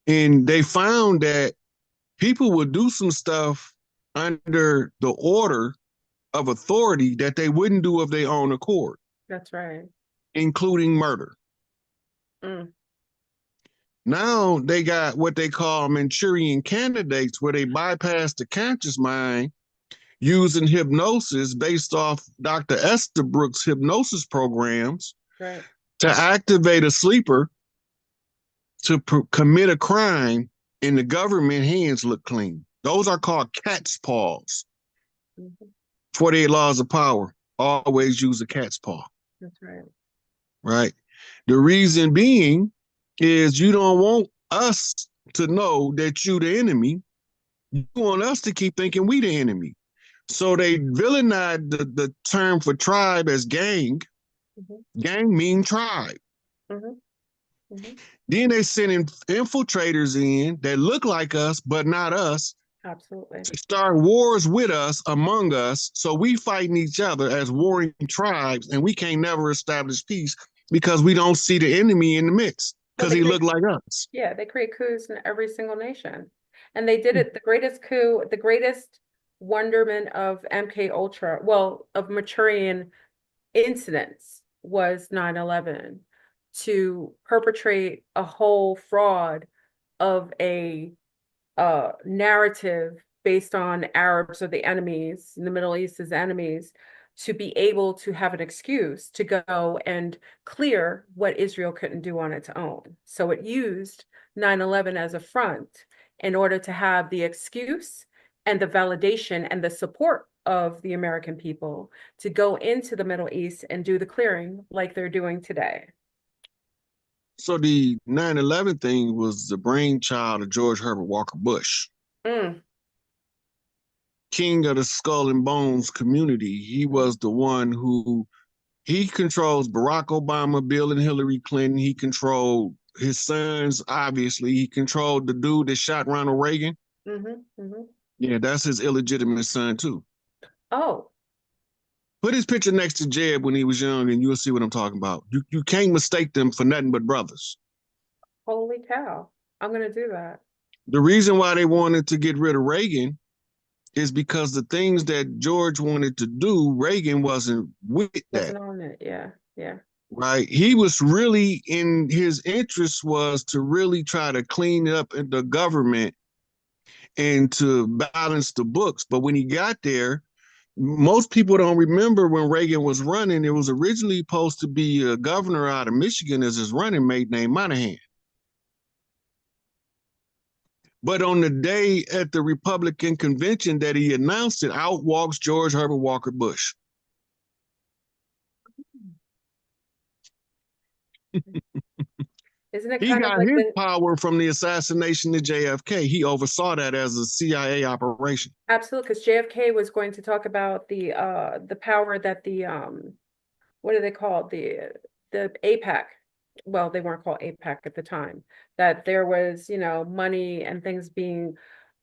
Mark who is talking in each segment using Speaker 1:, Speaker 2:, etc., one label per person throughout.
Speaker 1: And they found that people would do some stuff under the order of authority that they wouldn't do of their own accord,
Speaker 2: That's right.
Speaker 1: including murder.
Speaker 2: Mm.
Speaker 1: Now they got what they call Manchurian candidates, where they bypass the conscious mind using hypnosis based off Dr. Estabrook's hypnosis programs
Speaker 2: Right.
Speaker 1: to activate a sleeper to commit a crime, and the government hands look clean. Those are called cat's paws.
Speaker 2: Mm-hmm.
Speaker 1: 48 laws of power. Always use a cat's paw.
Speaker 2: That's right.
Speaker 1: Right. The reason being is you don't want us to know that you the enemy. You want us to keep thinking we the enemy. So they villainized the term for tribe as gang.
Speaker 2: Mm-hmm.
Speaker 1: Gang mean tribe.
Speaker 2: Mm-hmm. Mm-hmm.
Speaker 1: Then they send infiltrators in that look like us, but not us,
Speaker 2: Absolutely.
Speaker 1: to start wars with us, among us. So we fighting each other as warring tribes, and we can't never establish peace because we don't see the enemy in the midst
Speaker 2: Well,
Speaker 1: because he look like us.
Speaker 2: yeah, they create coups in every single nation. And they did it, the greatest coup, the greatest wonderment of MK Ultra, well, of Manchurian incidents was 9/11, to perpetrate a whole fraud of a narrative based on Arabs are the enemies, in the Middle East as enemies, to be able to have an excuse to go and clear what Israel couldn't do on its own. So it used 9/11 as a front in order to have the excuse and the validation and the support of the American people to go into the Middle East and do the clearing like they're doing today.
Speaker 1: So the 9/11 thing was the brainchild of George Herbert Walker Bush,
Speaker 2: Mm.
Speaker 1: king of the skull and bones community. He was the one who he controls Barack Obama, Bill and Hillary Clinton. He controlled his sons, obviously. He controlled the dude that shot Ronald Reagan.
Speaker 2: Mm-hmm. Mm-hmm.
Speaker 1: Yeah, that's his illegitimate son, too.
Speaker 2: Oh,
Speaker 1: Put his picture next to Jeb when he was young, and you'll see what I'm talking about. You can't mistake them for nothing but brothers.
Speaker 2: holy cow. I'm going to do that.
Speaker 1: The reason why they wanted to get rid of Reagan is because the things that George wanted to do, Reagan wasn't with that.
Speaker 2: Wasn't on it. Yeah. Yeah.
Speaker 1: Right. He was really in his interest was to really try to clean up the government and to balance the books. But when he got there, most people don't remember when Reagan was running. It was originally supposed to be a governor out of Michigan as his running mate named Monahan. But on the day at the Republican convention that he announced it, out walks George Herbert Walker Bush.
Speaker 2: Isn't it
Speaker 1: He
Speaker 2: kind of
Speaker 1: got
Speaker 2: like
Speaker 1: his
Speaker 2: the
Speaker 1: power from the assassination of JFK. He oversaw that as a CIA operation.
Speaker 2: absolute because JFK was going to talk about the power that the what do they call it? The APAC. Well, they weren't called APAC at the time. That there was, money and things being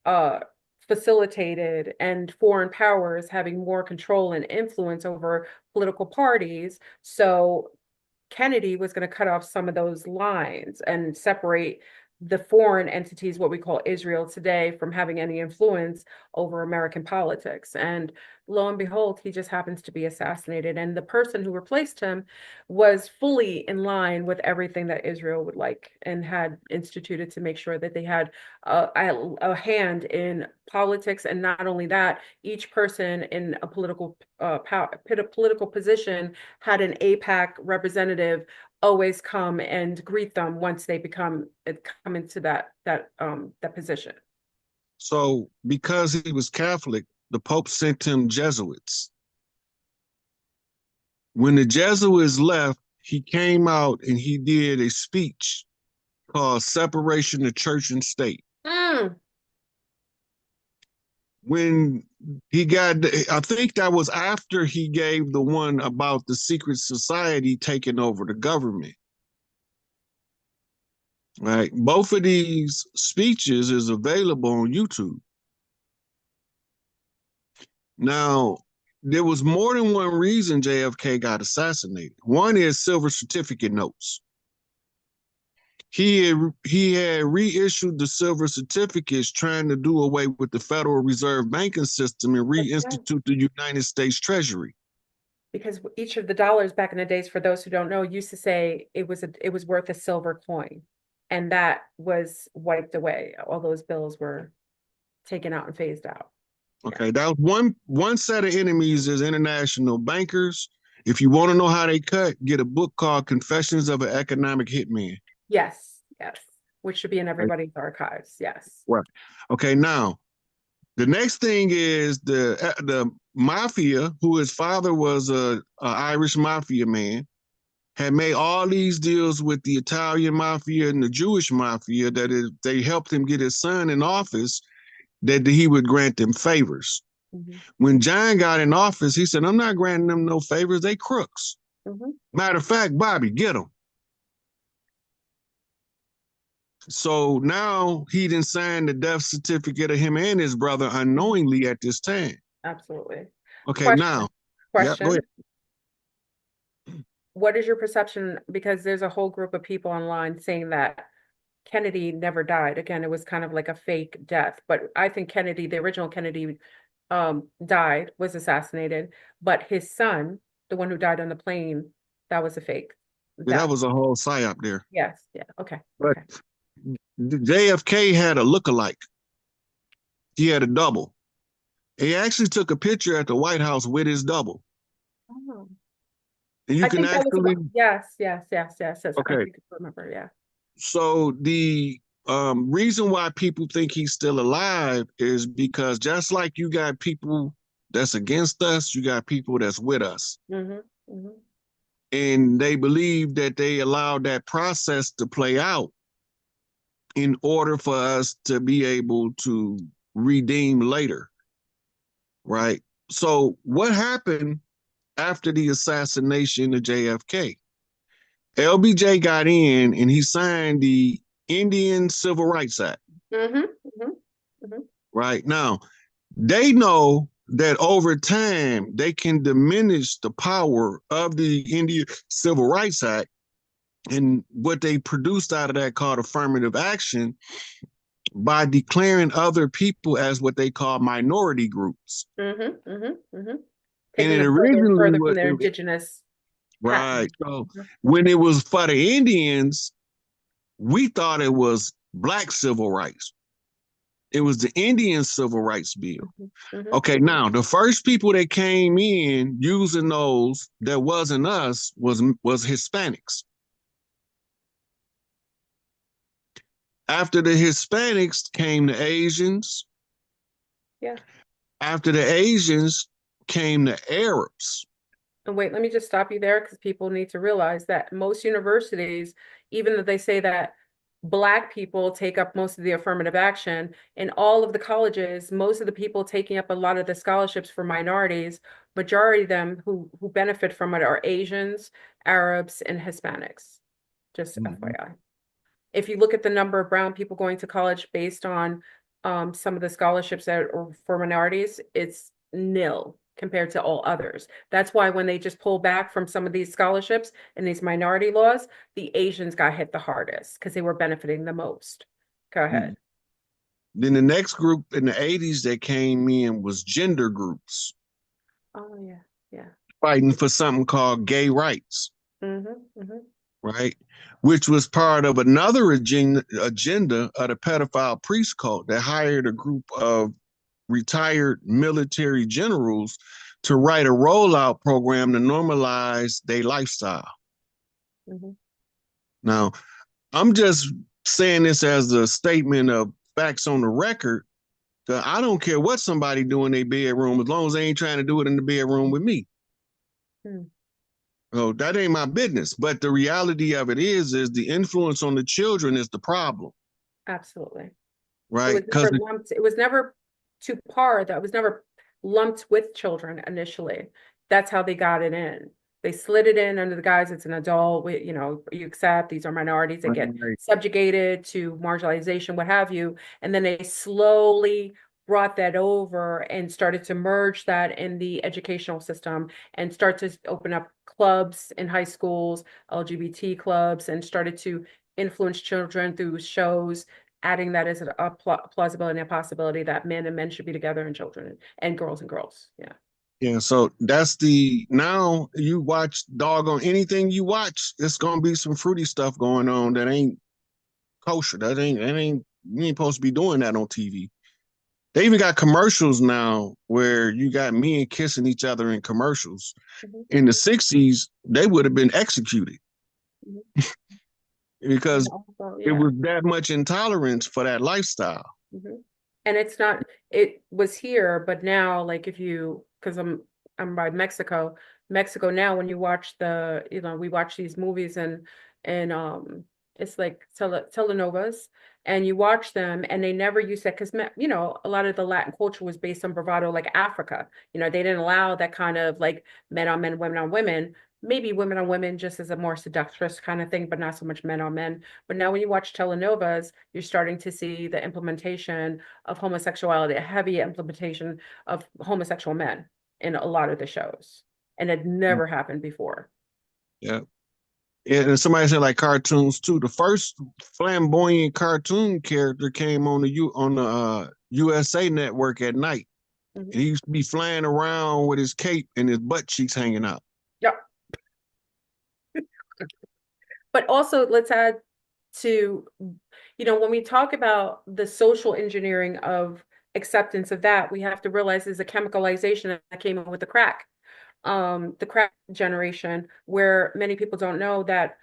Speaker 2: uh facilitated and foreign powers having more control and influence over political parties. So Kennedy was going to cut off some of those lines and separate the foreign entities, what we call Israel today, from having any influence over American politics. And lo and behold, he just happens to be assassinated. And the person who replaced him was fully in line with everything that Israel would like and had instituted to make sure that they had a hand in politics. And not only that, each person in a political political position had an APAC representative always come and greet them once they come into that position.
Speaker 1: So, because he was Catholic, the Pope sent him Jesuits. When the Jesuits left, he came out and he did a speech called Separation of Church and State.
Speaker 2: Mm.
Speaker 1: When he got, I think that was after he gave the one about the secret society taking over the government. Right. Both of these speeches is available on YouTube. Now, there was more than one reason JFK got assassinated. One is silver certificate notes. he had reissued the silver certificates, trying to do away with the Federal Reserve banking system and
Speaker 2: That's right.
Speaker 1: reinstitute the United States Treasury.
Speaker 2: Because each of the dollars back in the days, for those who don't know, used to say it was worth a silver coin. And that was wiped away. All those bills were taken out and phased out. Yeah.
Speaker 1: Okay, that was one set of enemies is international bankers. If you want to know how they cut, get a book called Confessions of an Economic Hitman.
Speaker 2: Yes, yes. Which should be in
Speaker 1: Right.
Speaker 2: everybody's archives. Yes.
Speaker 1: Right. Okay, now the next thing is the mafia, who his father was a Irish mafia man, had made all these deals with the Italian mafia and the Jewish mafia that they helped him get his son in office, that he would grant them favors.
Speaker 2: Mm-hmm.
Speaker 1: When John got in office, he said, I'm not granting them no favors. They crooks.
Speaker 2: Mm-hmm.
Speaker 1: Matter of fact, Bobby, get them. So now he didn't sign the death certificate of him and his brother unknowingly at this time.
Speaker 2: Absolutely.
Speaker 1: Okay,
Speaker 2: Question.
Speaker 1: now, yeah, go
Speaker 2: Question.
Speaker 1: ahead.
Speaker 2: What is your perception? Because there's a whole group of people online saying that Kennedy never died. Again, it was kind of like a fake death. But I think Kennedy, the original Kennedy, died, was assassinated. But his son, the one who died on the plane, that was a fake
Speaker 1: Yeah, that
Speaker 2: death.
Speaker 1: was a whole psyop there.
Speaker 2: Yes. Yeah. Okay.
Speaker 1: But
Speaker 2: Okay.
Speaker 1: JFK had a look-alike. He had a double. He actually took a picture at the White House with his double.
Speaker 2: Oh.
Speaker 1: And you
Speaker 2: I
Speaker 1: can
Speaker 2: think that was
Speaker 1: actually,
Speaker 2: about, yes, yes, yes, yes, yes. I
Speaker 1: okay,
Speaker 2: think I remember. Yeah.
Speaker 1: so the reason why people think he's still alive is because just like you got people that's against us, you got people that's with us.
Speaker 2: Mm-hmm. Mm-hmm.
Speaker 1: And they believe that they allowed that process to play out in order for us to be able to redeem later, right? So what happened after the assassination of JFK? LBJ got in and he signed the Indian Civil Rights Act.
Speaker 2: Mm-hmm. Mm-hmm. Mm-hmm.
Speaker 1: Right now, they know that over time they can diminish the power of the Indian Civil Rights Act and what they produced out of that called affirmative action by declaring other people as what they call minority groups.
Speaker 2: Mm-hmm. Mm-hmm. Mm-hmm.
Speaker 1: And
Speaker 2: Taking
Speaker 1: it
Speaker 2: them further and
Speaker 1: originally
Speaker 2: further from
Speaker 1: was
Speaker 2: their indigenous
Speaker 1: right.
Speaker 2: patent.
Speaker 1: So when it was for the Indians, we thought it was black civil rights. It was the Indian Civil Rights Bill.
Speaker 2: Mm-hmm. Mm-hmm.
Speaker 1: Okay, now the first people that came in using those that wasn't us was Hispanics. After the Hispanics came the Asians.
Speaker 2: Yeah.
Speaker 1: After the Asians came the Arabs.
Speaker 2: And wait, let me just stop you there because people need to realize that most universities, even though they say that Black people take up most of the affirmative action, in all of the colleges, most of the people taking up a lot of the scholarships for minorities, majority of them who benefit from it are Asians, Arabs, and Hispanics. Just FYI. If you look at the number of brown people going to college based on some of the scholarships that are for minorities, it's nil compared to all others. That's why when they just pull back from some of these scholarships and these minority laws, the Asians got hit the hardest because they were benefiting the most. Go ahead.
Speaker 1: Then the next group in the 80s that came in was gender groups
Speaker 2: Oh yeah, yeah.
Speaker 1: fighting for something called gay rights,
Speaker 2: Mm-hmm, mm-hmm.
Speaker 1: right? Which was part of another agenda of the pedophile priest cult that hired a group of retired military generals to write a rollout program to normalize their lifestyle.
Speaker 2: Mm-hmm.
Speaker 1: Now, I'm just saying this as a statement of facts on the record. I don't care what somebody do in their bedroom as long as they ain't trying to do it in the bedroom with me.
Speaker 2: Hmm.
Speaker 1: Oh, that ain't my business. But the reality of it is the influence on the children is the problem,
Speaker 2: Absolutely. It
Speaker 1: right?
Speaker 2: was
Speaker 1: Because
Speaker 2: never lumped, it was never to par, that was never lumped with children initially. That's how they got it in. They slid it in under the guise it's an adult, you know, you accept these are minorities that get subjugated to marginalization, what have you. And then they slowly brought that over and started to merge that in the educational system and start to open up clubs in high schools, LGBT clubs, and started to influence children through shows, adding that as a plausibility and a possibility that men and men should be together and children and girls and girls. Yeah.
Speaker 1: Yeah, so that's the now you watch doggone anything you watch, it's gonna be some fruity stuff going on that ain't kosher. That ain't you ain't supposed to be doing that on TV. They even got commercials now where you got men kissing each other in commercials.
Speaker 2: Mhm.
Speaker 1: In the 60s, they would have been executed
Speaker 2: Mhm. And
Speaker 1: because
Speaker 2: also,
Speaker 1: it
Speaker 2: yeah.
Speaker 1: was that much intolerance for that lifestyle.
Speaker 2: Mhm. And it's not, it was here, but now, like if you, because I'm by Mexico, Mexico now, when you watch we watch these movies and it's like telenovas, and you watch them, and they never use that because a lot of the Latin culture was based on bravado, like Africa. They didn't allow that kind of like men on men, women on women. Maybe women on women just as a more seductress kind of thing, but not so much men on men. But now when you watch telenovas, you're starting to see the implementation of homosexuality, a heavy implementation of homosexual men in a lot of the shows. And it never happened before.
Speaker 1: Yeah. And somebody said like cartoons too. The first flamboyant cartoon character came on the USA Network at night.
Speaker 2: Mhm.
Speaker 1: And he used to be flying around with his cape and his butt cheeks hanging out.
Speaker 2: Yeah. But also let's add to, when we talk about the social engineering of acceptance of that, we have to realize there's a chemicalization that came in with the crack generation, where many people don't know that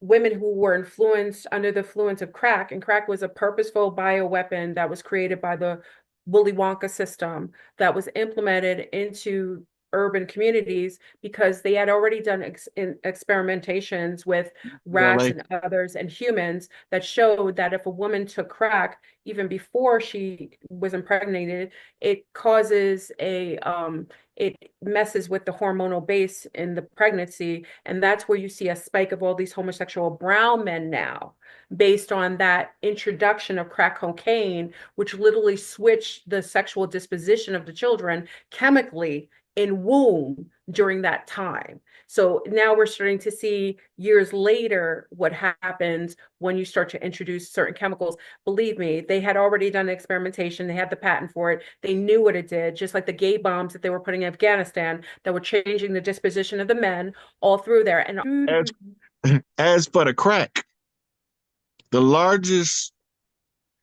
Speaker 2: women who were influenced under the influence of crack, and crack was a purposeful bioweapon that was created by the Willy Wonka system that was implemented into urban communities because they had already done experimentations with rats
Speaker 1: LA.
Speaker 2: and others and humans that showed that if a woman took crack even before she was impregnated, it causes it messes with the hormonal base in the pregnancy. And that's where you see a spike of all these homosexual brown men now, based on that introduction of crack cocaine, which literally switched the sexual disposition of the children chemically in womb during that time. So now we're starting to see years later what happens when you start to introduce certain chemicals. Believe me, they had already done experimentation. They had the patent for it. They knew what it did, just like the gay bombs that they were putting in Afghanistan that were changing the disposition of the men all through there.
Speaker 1: As as for the crack, the largest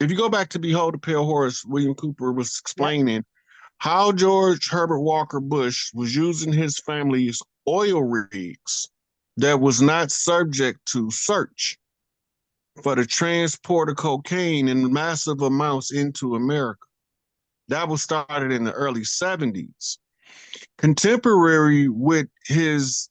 Speaker 1: if you go back to Behold the Pale Horse, William Cooper was
Speaker 2: Yep.
Speaker 1: explaining how George Herbert Walker Bush was using his family's oil rigs that was not subject to search for the transport of cocaine in massive amounts into America. That was started in the early 70s. Contemporary with his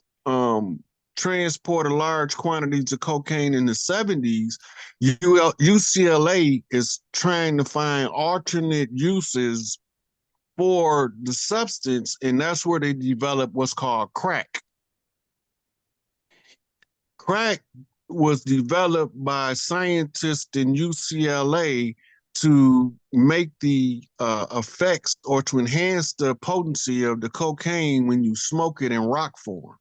Speaker 1: transport of large quantities of cocaine in the 70s, UCLA is trying to find alternate uses for the substance, and that's where they developed what's called crack. Crack was developed by scientists in UCLA to make the effects or to enhance the potency of the cocaine when you smoke it in rock form.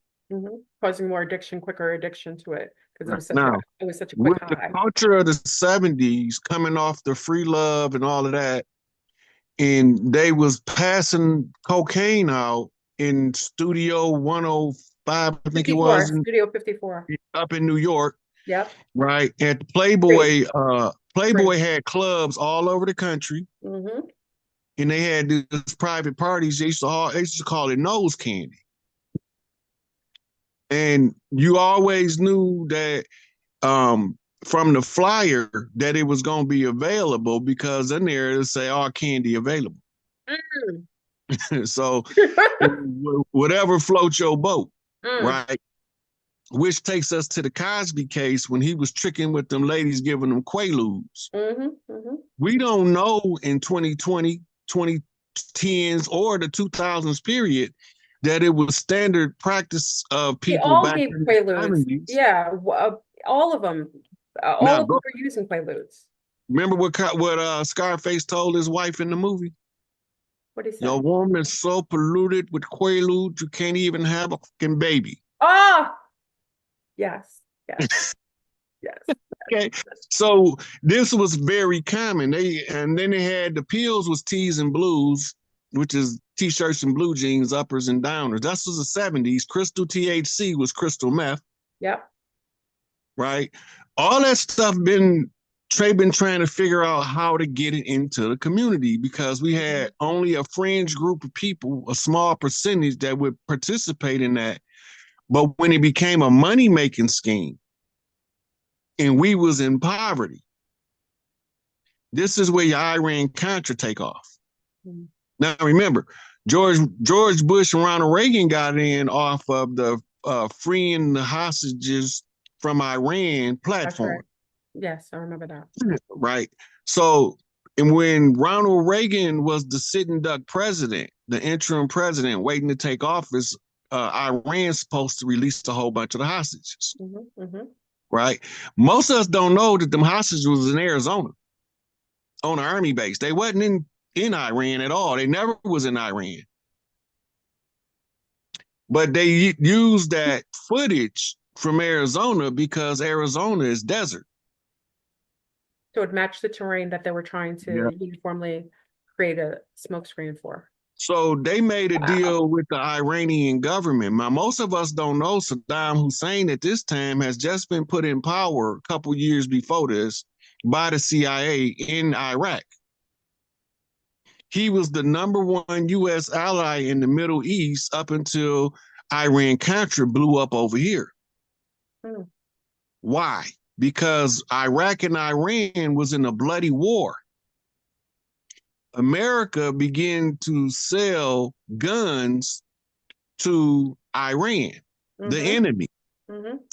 Speaker 2: Causing more addiction, quicker addiction to it because
Speaker 1: Right. Now,
Speaker 2: it was such a quick
Speaker 1: with the
Speaker 2: high.
Speaker 1: culture of the 70s coming off the free love and all of that, and they was passing cocaine out in Studio 105, I think it was,
Speaker 2: 54, Studio 54.
Speaker 1: up in New York,
Speaker 2: Yep.
Speaker 1: right? At
Speaker 2: Great.
Speaker 1: Playboy,
Speaker 2: Great.
Speaker 1: Playboy had clubs all over the country,
Speaker 2: Mm-hmm.
Speaker 1: and they had these private parties. They used to call it nose candy, and you always knew that from the flyer that it was going to be available because in there it'll say all candy available.
Speaker 2: Mm.
Speaker 1: So whatever floats your boat,
Speaker 2: Mm.
Speaker 1: right? Which takes us to the Cosby case when he was tricking with them ladies giving them Quaaludes.
Speaker 2: Mm-hmm. Mm-hmm.
Speaker 1: We don't know in 2020, 2010s, or the 2000s period that it was standard practice of
Speaker 2: They
Speaker 1: people
Speaker 2: all
Speaker 1: back
Speaker 2: gave
Speaker 1: in the
Speaker 2: Quaaludes.
Speaker 1: 70s.
Speaker 2: Yeah, all of them. All
Speaker 1: Now,
Speaker 2: of them were using Quaaludes.
Speaker 1: remember what Scarface told his wife in the movie?
Speaker 2: What did he
Speaker 1: Your
Speaker 2: say?
Speaker 1: woman's so polluted with Quaaludes, you can't even have a fucking baby.
Speaker 2: Ah, yes, yes. Yes.
Speaker 1: Okay, so this was very common. And then they had the pills was tees and blues, which is t-shirts and blue jeans, uppers and downers. That was the 70s. Crystal THC was crystal meth,
Speaker 2: Yep.
Speaker 1: right? All that stuff been trying to figure out how to get it into the community because we had only a fringe group of people, a small percentage that would participate in that. But when it became a money making scheme and we was in poverty, this is where your Iran Contra take off. Mm-hmm. Now remember, George Bush and Ronald Reagan got in off of the freeing the hostages from Iran platform.
Speaker 2: Right. Yes, I remember that.
Speaker 1: Right. So, and when Ronald Reagan was the sitting duck president, the interim president waiting to take office, Iran's supposed to release a whole bunch of the hostages. Mm-hmm, mm-hmm. Right. Most of us don't know that them hostages was in Arizona on an army base. They wasn't in Iran at all. They never was in Iran. But they used that footage from Arizona because Arizona is desert.
Speaker 2: So it matched the terrain that they were trying to uniformly create a smokescreen for.
Speaker 1: So they made a deal with the Iranian government. Now, most of us don't know Saddam Hussein at this time has just been put in power a couple years before this by the CIA in Iraq. He was the #1 U.S. ally in the Middle East up until Iran-Contra blew up over here. Why? Because Iraq and Iran was in a bloody war. America began to sell guns to Iran, the enemy.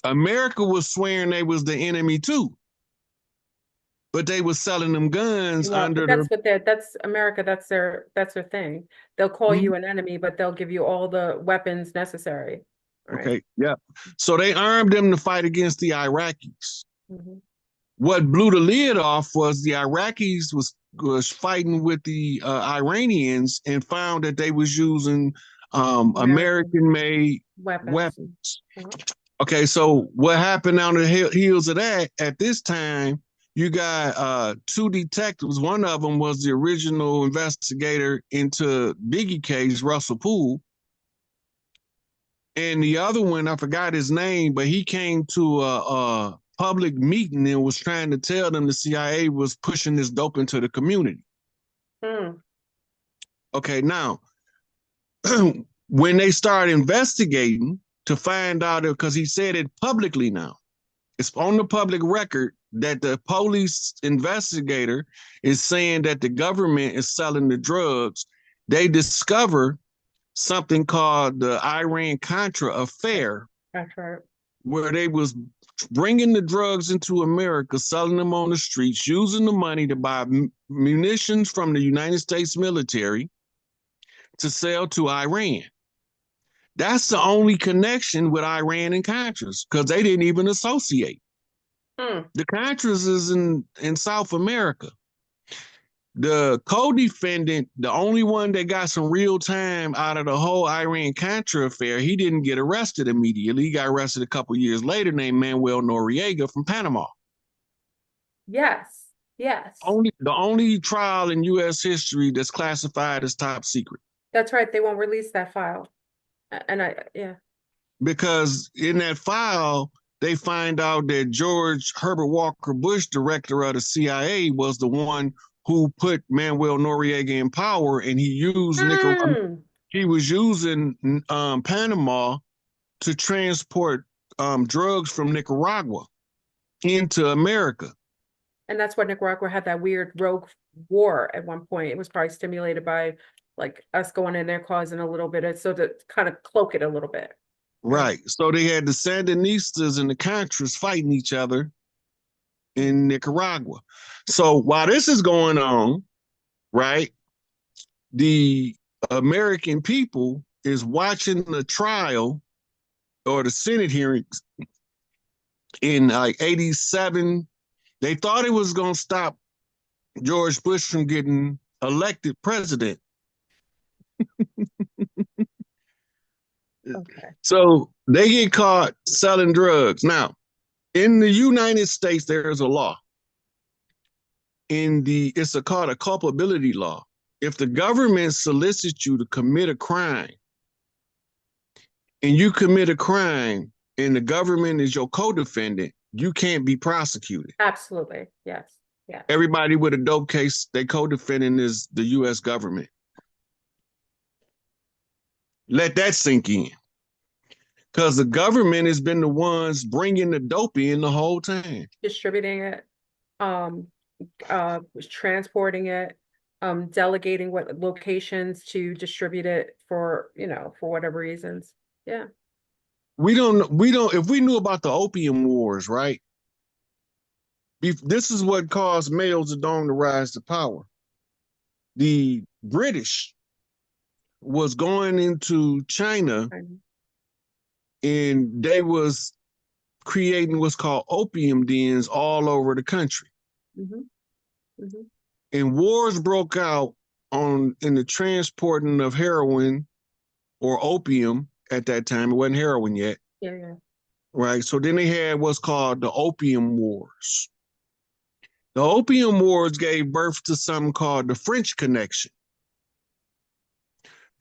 Speaker 1: America was swearing they was the enemy too. But they was selling them guns under
Speaker 2: that's America, that's their thing. They'll call you an enemy, but they'll give you all the weapons necessary.
Speaker 1: Right? Okay, yeah. So they armed them to fight against the Iraqis. What blew the lid off was the Iraqis was fighting with the Iranians and found that they was using American-made weapons. Okay, so what happened on the heels of that? At this time, you got two detectives. One of them was the original investigator into Biggie case, Russell Poole. And the other one, I forgot his name, but he came to a public meeting and was trying to tell them the CIA was pushing this dope into the community. Okay, now, when they started investigating to find out, because he said it publicly now, it's on the public record that the police investigator is saying that the government is selling the drugs. They discover something called the Iran-Contra affair. That's right. Where they was bringing the drugs into America, selling them on the streets, using the money to buy munitions from the United States military to sell to Iran. That's the only connection with Iran and Contras because they didn't even associate. The Contras is in South America. The co-defendant, the only one that got some real time out of the whole Iran-Contra affair, he didn't get arrested immediately. He got arrested a couple years later, named Manuel Noriega from Panama.
Speaker 2: Yes, yes.
Speaker 1: The only trial in U.S. history that's classified as top secret.
Speaker 2: That's right. They won't release that file. And
Speaker 1: because in that file, they find out that George Herbert Walker Bush, director of the CIA, was the one who put Manuel Noriega in power, and he used he was using Panama to transport drugs from Nicaragua into America.
Speaker 2: And that's why Nicaragua had that weird rogue war at one point. It was probably stimulated by like us going in there causing a little bit of, so to kind of cloak it a little bit.
Speaker 1: Right. So they had the Sandinistas and the Contras fighting each other in Nicaragua. So while this is going on, right, the American people is watching the trial or the Senate hearings in like 87. They thought it was going to stop George Bush from getting elected president. Okay. So they get caught selling drugs. Now, In the United States, there is a law. Called a culpability law. If the government solicits you to commit a crime, and you commit a crime, and the government is your co-defendant, you can't be prosecuted.
Speaker 2: Absolutely. Yes. Yes.
Speaker 1: Everybody with a dope case, they co-defendant is the U.S. government. Let that sink in. Because the government has been the ones bringing the dope in the whole time.
Speaker 2: Distributing it, um, transporting it, delegating what locations to distribute it for, for whatever reasons. Yeah.
Speaker 1: If we knew about the opium wars, right? This is what caused Mao Zedong to rise to power. The British was going into China and they was creating what's called opium dens all over the country. And wars broke out in the transporting of heroin or opium at that time. It wasn't heroin yet.
Speaker 2: Yeah.
Speaker 1: Right. So then they had what's called the Opium Wars. The Opium Wars gave birth to something called the French Connection.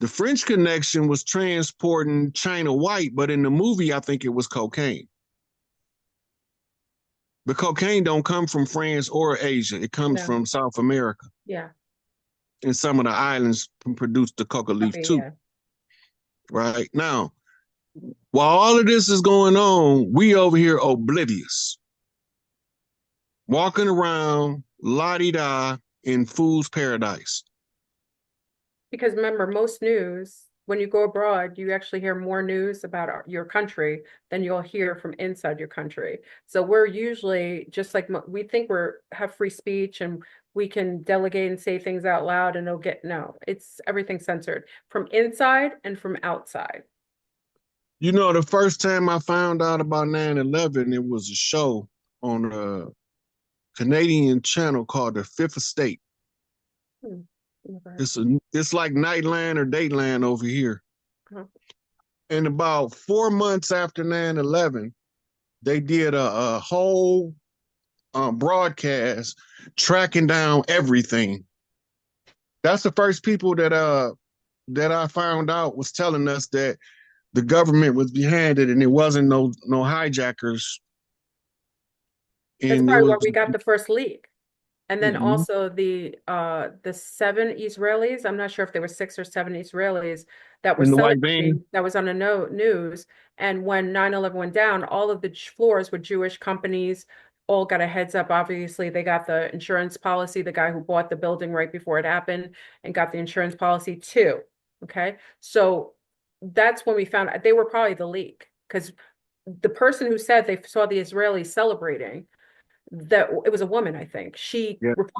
Speaker 1: The French Connection was transporting China white, but in the movie, I think it was cocaine. But cocaine don't come from France or Asia. It comes from South America.
Speaker 2: Yeah.
Speaker 1: And some of the islands produce the coca leaf too. Yeah. Right. Now, while all of this is going on, we over here oblivious. Walking around la-di-da in fool's paradise.
Speaker 2: Because remember, most news, when you go abroad, you actually hear more news about your country than you'll hear from inside your country. So we're usually just like, we think have free speech and we can delegate and say things out loud and it's everything censored from inside and from outside.
Speaker 1: You know, the first time I found out about 9/11, it was a show on a Canadian channel called The Fifth Estate. It's like Nightline or Dateline over here. And about 4 months after 9/11, they did a whole broadcast tracking down everything. That's the first people that I found out was telling us that the government was behind it and it wasn't no hijackers.
Speaker 2: That's probably where we got the first leak. And then also the 7 Israelis, I'm not sure if there were 6 or 7 Israelis that were celebrating, that was on the news. And when 9/11 went down, all of the floors were Jewish companies, all got a heads up. Obviously, they got the insurance policy, the guy who bought the building right before it happened and got the insurance policy too. Okay. So that's when we found out they were probably the leak, because the person who said they saw the Israelis celebrating, that it was a woman, I think. She reported